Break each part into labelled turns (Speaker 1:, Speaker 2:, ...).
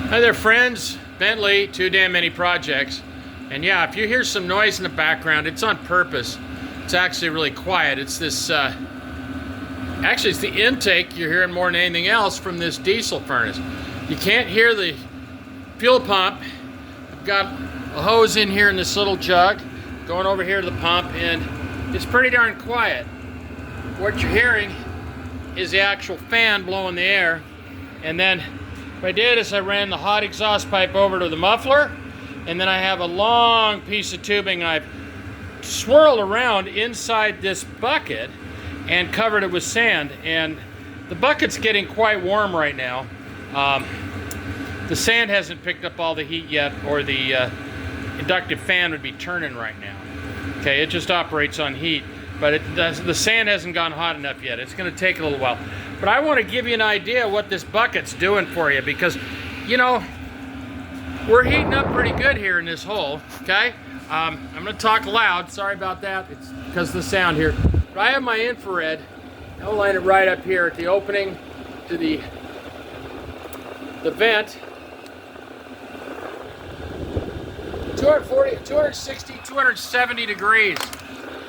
Speaker 1: Hi there, friends. Bentley, Too Damn Many Projects. And yeah, if you hear some noise in the background, it's on purpose. It's actually really quiet. It's this, actually it's the intake you're hearing more than anything else from this diesel furnace. You can't hear the fuel pump. I've got a hose in here in this little jug going over here to the pump, and it's pretty darn quiet. What you're hearing is the actual fan blowing the air. And then what I did is I ran the hot exhaust pipe over to the muffler, and then I have a long piece of tubing I've swirled around inside this bucket and covered it with sand. And the bucket's getting quite warm right now. The sand hasn't picked up all the heat yet, or the inductive fan would be turning right now. Okay, it just operates on heat, but the sand hasn't gone hot enough yet. It's going to take a little while. But I want to give you an idea of what this bucket's doing for you, because, you know, we're heating up pretty good here in this hole, okay? I'm going to talk loud. Sorry about that. It's because of the sound here. But I have my infrared. I'll line it right up here at the opening to the vent. 240, 260, 270 degrees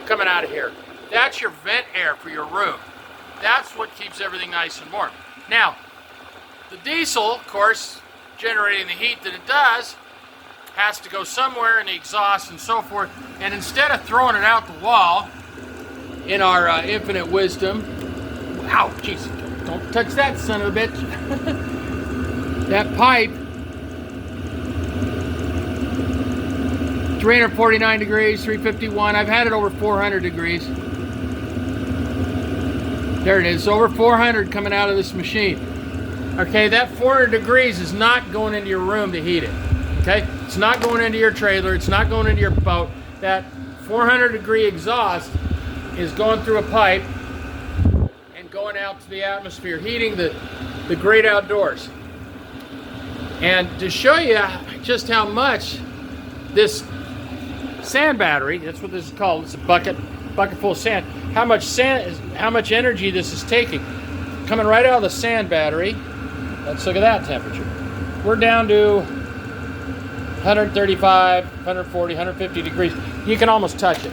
Speaker 1: coming out of here. That's your vent air for your room. That's what keeps everything nice and warm. Now, the diesel, of course, generating the heat that it does, has to go somewhere in the exhaust and so forth. And instead of throwing it out the wall, in our infinite wisdom, ow, jeez, don't touch that son of a bitch. That pipe, 349 degrees, 351. I've had it over 400 degrees. There it is, over 400 coming out of this machine. Okay, that 400 degrees is not going into your room to heat it. Okay, it's not going into your trailer, it's not going into your boat. That 400 degree exhaust is going through a pipe and going out to the atmosphere, heating the great outdoors. And to show you just how much this sand battery, that's what this is called, it's a bucket full of sand, how much energy this is taking. Coming right out of the sand battery. Let's look at that temperature. We're down to 135, 140, 150 degrees. You can almost touch it.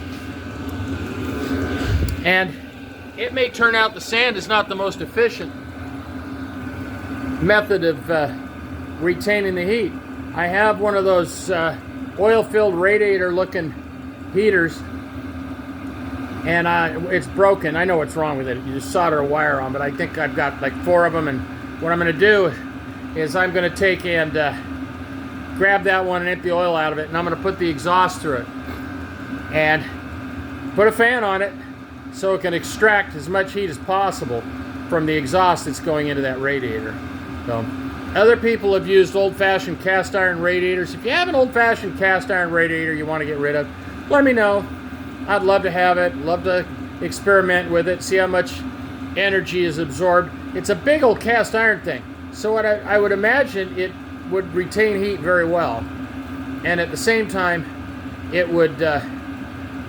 Speaker 1: And it may turn out the sand is not the most efficient method of retaining the heat. I have one of those oil-filled radiator-looking heaters, and it's broken. I know what's wrong with it. You just solder a wire on, but I think I've got like 4 of them, and what I'm going to do is I'm going to take and grab that one and empty the oil out of it, and I'm going to put the exhaust through it and put a fan on it so it can extract as much heat as possible from the exhaust that's going into that radiator. So other people have used old-fashioned cast iron radiators. If you have an old-fashioned cast iron radiator you want to get rid of, let me know. I'd love to have it, love to experiment with it, see how much energy is absorbed. It's a big old cast iron thing, so what I would imagine it would retain heat very well, and at the same time it would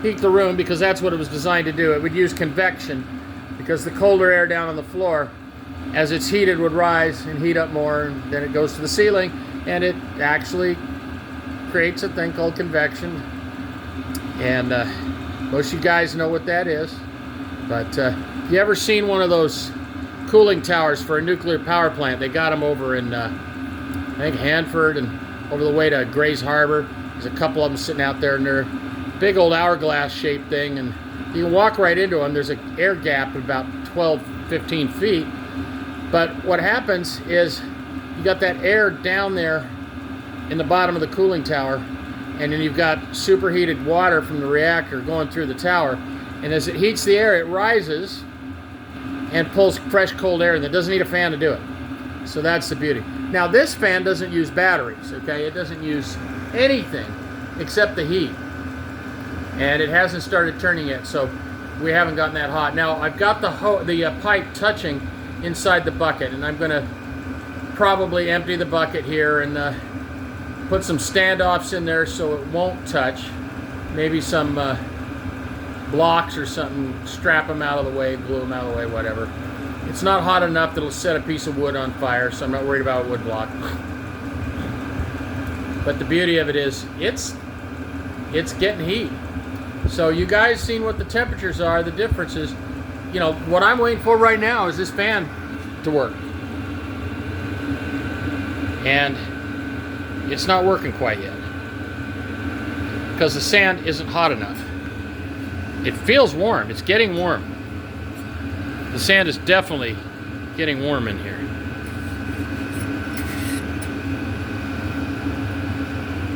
Speaker 1: heat the room, because that's what it was designed to do. It would use convection, because the colder air down on the floor, as it's heated, would rise and heat up more, and then it goes to the ceiling, and it actually creates a thing called convection. And most of you guys know what that is. But if you ever seen one of those cooling towers for a nuclear power plant, they got them over in I think Hanford and over the way to Grays Harbor. There's a couple of them sitting out there, and they're big old hourglass shaped thing, and you can walk right into them. There's an air gap of about 12-15 feet. But what happens is you got that air down there in the bottom of the cooling tower, and then you've got superheated water from the reactor going through the tower, and as it heats the air, it rises and pulls fresh cold air, and it doesn't need a fan to do it. So that's the beauty. Now this fan doesn't use batteries, okay? It doesn't use anything except the heat, and it hasn't started turning yet, so we haven't gotten that hot. Now I've got the pipe touching inside the bucket, and I'm going to probably empty the bucket here and put some standoffs in there so it won't touch. Maybe some blocks or something, strap them out of the way, glue them out of the way, whatever. It's not hot enough that it'll set a piece of wood on fire, so I'm not worried about a wood block. But the beauty of it is it's getting heat. So you guys seen what the temperatures are, the differences. You know, what I'm waiting for right now is this fan to work. And it's not working quite yet because the sand isn't hot enough. It feels warm. It's getting warm. The sand is definitely getting warm in here.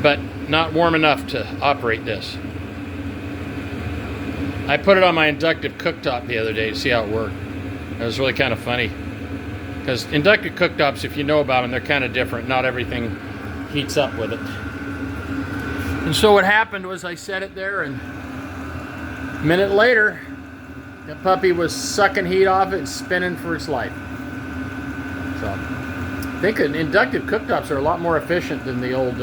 Speaker 1: But not warm enough to operate this. I put it on my inductive cooktop the other day to see how it worked. It was really kind of funny. Because inductive cooktops, if you know about them, they're kind of different. Not everything heats up with it. And so what happened was I set it there, and a minute later, the puppy was sucking heat off it and spinning for its life. So I think inductive cooktops are a lot more efficient than the old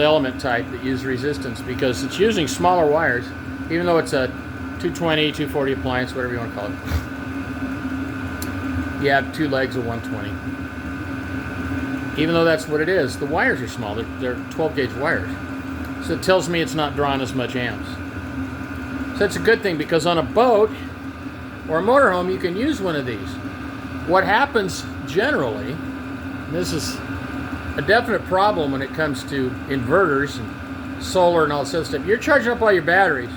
Speaker 1: element type that use resistance, because it's using smaller wires, even though it's a 220, 240 appliance, whatever you want to call it. You have two legs of 120. Even though that's what it is, the wires are small. They're 12 gauge wires. So it tells me it's not drawing as much amps. So that's a good thing, because on a boat or a motorhome, you can use one of these. What happens generally, and this is a definite problem when it comes to inverters and solar and all this other stuff, you're charging up all your batteries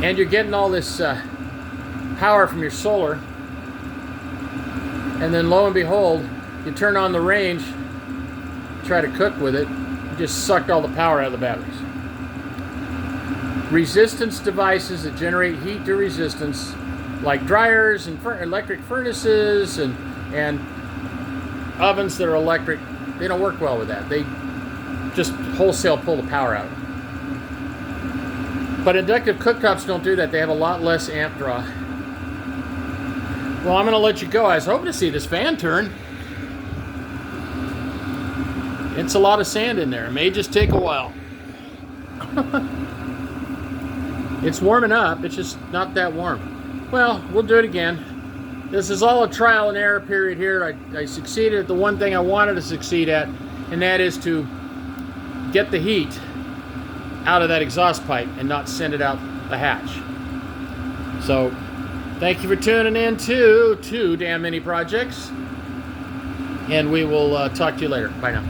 Speaker 1: and you're getting all this power from your solar, and then lo and behold, you turn on the range, try to cook with it, you just sucked all the power out of the batteries. Resistance devices that generate heat to resistance, like dryers and electric furnaces and ovens that are electric, they don't work well with that. They just wholesale pull the power out. But inductive cooktops don't do that. They have a lot less amp draw. Well, I'm going to let you go. I was hoping to see this fan turn. It's a lot of sand in there. It may just take a while. It's warming up. It's just not that warm. Well, we'll do it again. This is all a trial and error period here. I succeeded at the one thing I wanted to succeed at, and that is to get the heat out of that exhaust pipe and not send it out the hatch. So, thank you for tuning in to Two Damn Mini Projects, and we will talk to you later. Bye now.